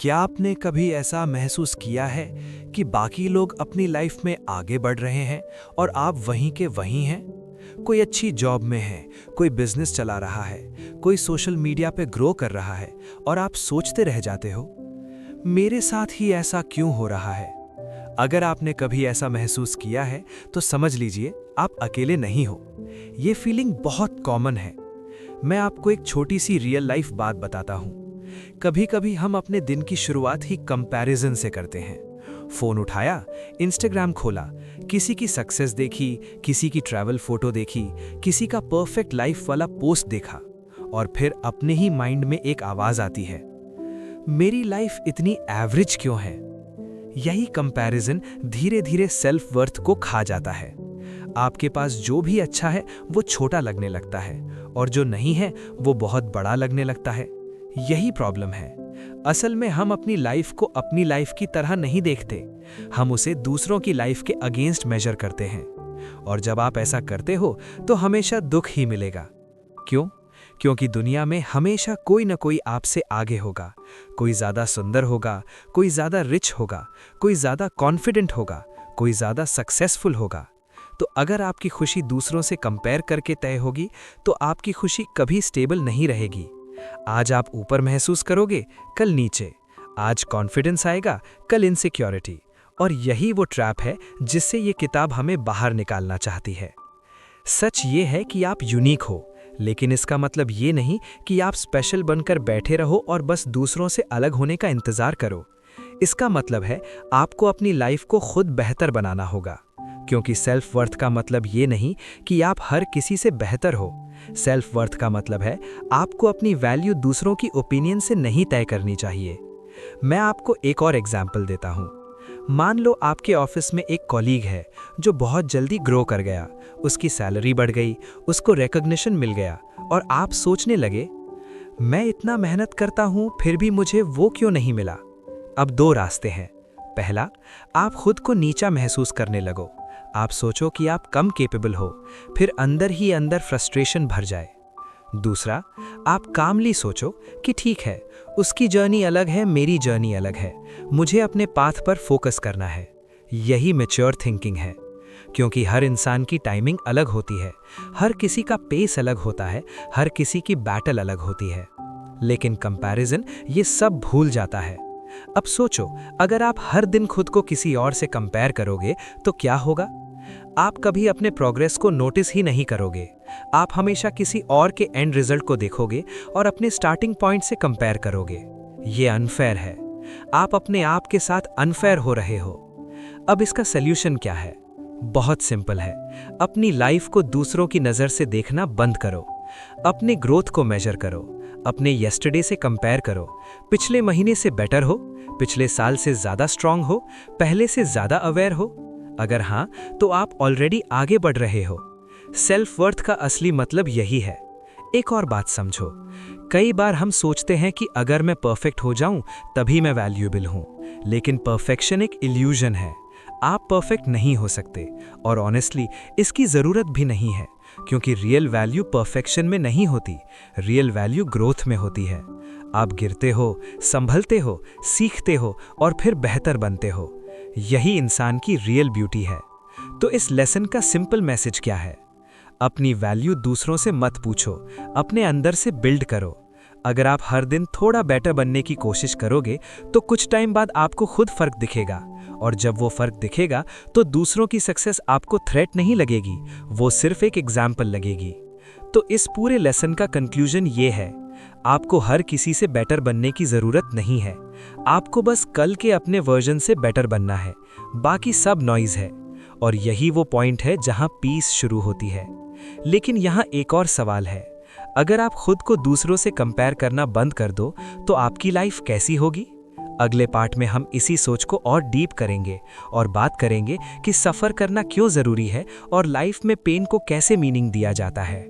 क्या आपने कभी ऐसा महसूस किया है कि बाकी लोग अपनी लाइफ में आगे बढ़ रहे हैं और आप वहीं के वहीं हैं? कोई अच्छी जॉब में है, कोई बिजनेस चला रहा है, कोई सोशल मीडिया पे ग्रो कर रहा है और आप सोचते रह जाते हो, मेरे साथ ही ऐसा क्यों हो रहा है? अगर आपने कभी ऐसा महसूस किया है तो समझ लीजिए आप अकेले नहीं हो। ये फीलिंग बहुत कॉमन है। मैं आपको एक छोटी सी रियल लाइफ बात बताता हूँ। कभी कभी हम अपने दिन की शुरुआत ही कंपैरिजन से करते हैं। फोन उठाया, इंस्टाग्राम खोला, किसी की सक्सेस देखी, किसी की ट्रैवल फोटो देखी, किसी का परफेक्ट लाइफ वाला पोस्ट देखा और फिर अपने ही माइंड में एक आवाज आती है, मेरी लाइफ इतनी एवरेज क्यों है? यही कंपैरिजन धीरे धीरे सेल्फ वर्थ को खा जाता है। आपके पास जो भी अच्छा है वो छोटा लगने लगता है और जो नहीं है वो बहुत बड़ा लगने लगता है। यही प्रॉब्लम है। असल में हम अपनी लाइफ को अपनी लाइफ की तरह नहीं देखते, हम उसे दूसरों की लाइफ के अगेंस्ट मेजर करते हैं। और जब आप ऐसा करते हो तो हमेशा दुख ही मिलेगा। क्यों? क्योंकि दुनिया में हमेशा कोई न कोई आपसे आगे होगा। कोई ज़्यादा सुंदर होगा, कोई ज़्यादा रिच होगा, कोई ज़्यादा कॉन्फिडेंट होगा, कोई ज़्यादा सक्सेसफुल होगा। तो अगर आपकी खुशी दूसरों से कंपेयर करके तय होगी तो आपकी खुशी कभी स्टेबल नहीं रहेगी। आज आप ऊपर महसूस करोगे, कल नीचे। आज कॉन्फिडेंस आएगा, कल इनसिक्योरिटी। और यही वो ट्रैप है जिससे ये किताब हमें बाहर निकालना चाहती है। सच ये है कि आप यूनिक हो, लेकिन इसका मतलब ये नहीं कि आप स्पेशल बनकर बैठे रहो और बस दूसरों से अलग होने का इंतजार करो। इसका मतलब है आपको अपनी लाइफ को खुद बेहतर बनाना होगा। क्योंकि सेल्फ वर्थ का मतलब ये नहीं कि आप हर किसी से बेहतर हो। सेल्फ वर्थ का मतलब है आपको अपनी वैल्यू दूसरों की ओपिनियन से नहीं तय करनी चाहिए। मैं आपको एक और एग्जाम्पल देता हूँ। मान लो आपके ऑफिस में एक कॉलीग है जो बहुत जल्दी ग्रो कर गया, उसकी सैलरी बढ़ गई, उसको रिकॉग्निशन मिल गया और आप सोचने लगे, मैं इतना मेहनत करता हूँ फिर भी मुझे वो क्यों नहीं मिला? अब दो रास्ते हैं। पहला, आप खुद को नीचा महसूस करने लगो। आप सोचो कि आप कम कैपेबल हो, फिर अंदर ही अंदर फ्रस्ट्रेशन भर जाए। दूसरा, आप कामली सोचो कि ठीक है, उसकी जर्नी अलग है, मेरी जर्नी अलग है, मुझे अपने पाथ पर फोकस करना है। यही मैच्योर थिंकिंग है। क्योंकि हर इंसान की टाइमिंग अलग होती है, हर किसी का पेस अलग होता है, हर किसी की बैटल अलग होती है। लेकिन कंपैरिजन ये सब भूल जाता है। अब सोचो, अगर आप हर दिन खुद को किसी और से कंपेयर करोगे तो क्या होगा? आप कभी अपने प्रोग्रेस को नोटिस ही नहीं करोगे। आप हमेशा किसी और के एंड रिजल्ट को देखोगे और अपने स्टार्टिंग पॉइंट से कंपेयर करोगे। ये अनफेयर है। आप अपने आप के साथ अनफेयर हो रहे हो। अब इसका सल्यूशन क्या है? बहुत सिंपल है। अपनी लाइफ को दूसरों की नज़र से देखना बंद करो। अपने ग्रोथ को मेजर करो। अपने येस्टरडे से कंपेयर करो। पिछले महीने से बेटर हो, पिछले साल से ज़्यादा स्ट्रांग हो, पहले से ज़्यादा अवेयर हो। अगर हाँ, तो आप ऑलरेडी आगे बढ़ रहे हो। सेल्फ वर्थ का असली मतलब यही है। एक और बात समझो, कई बार हम सोचते हैं कि अगर मैं परफेक्ट हो जाऊं तभी मैं वैल्यूएबल हूं, लेकिन परफेक्शन एक इल्यूजन है। आप परफेक्ट नहीं हो सकते और ऑनेस्टली इसकी ज़रूरत भी नहीं है, क्योंकि रियल वैल्यू परफेक्शन में नहीं होती, रियल वैल्यू ग्रोथ में होती है। आप गिरते हो, संभलते हो, सीखते हो और फिर बेहतर बनते हो। यही इंसान की रियल ब्यूटी है। तो इस लेसन का सिंपल मैसेज क्या है? अपनी वैल्यू दूसरों से मत पूछो, अपने अंदर से बिल्ड करो। अगर आप हर दिन थोड़ा बेटर बनने की कोशिश करोगे तो कुछ टाइम बाद आपको खुद फर्क दिखेगा, और जब वो फर्क दिखेगा तो दूसरों की सक्सेस आपको थ्रेट नहीं लगेगी, वो सिर्फ एक एग्जाम्पल लगेगी। तो इस पूरे लेसन का कंक्लूजन ये है, आपको हर किसी से बेटर बनने की ज़रूरत नहीं है। आपको बस कल के अपने वर्जन से बेटर बनना है, बाकी सब नॉइज़ है। और यही वो पॉइंट है जहां पीस शुरू होती है। लेकिन यहाँ एक और सवाल है, अगर आप खुद को दूसरों से कंपेयर करना बंद कर दो तो आपकी लाइफ कैसी होगी? अगले पार्ट में हम इसी सोच को और डीप करेंगे और बात करेंगे कि सफ़र करना क्यों ज़रूरी है और लाइफ में पेन को कैसे मीनिंग दिया जाता है।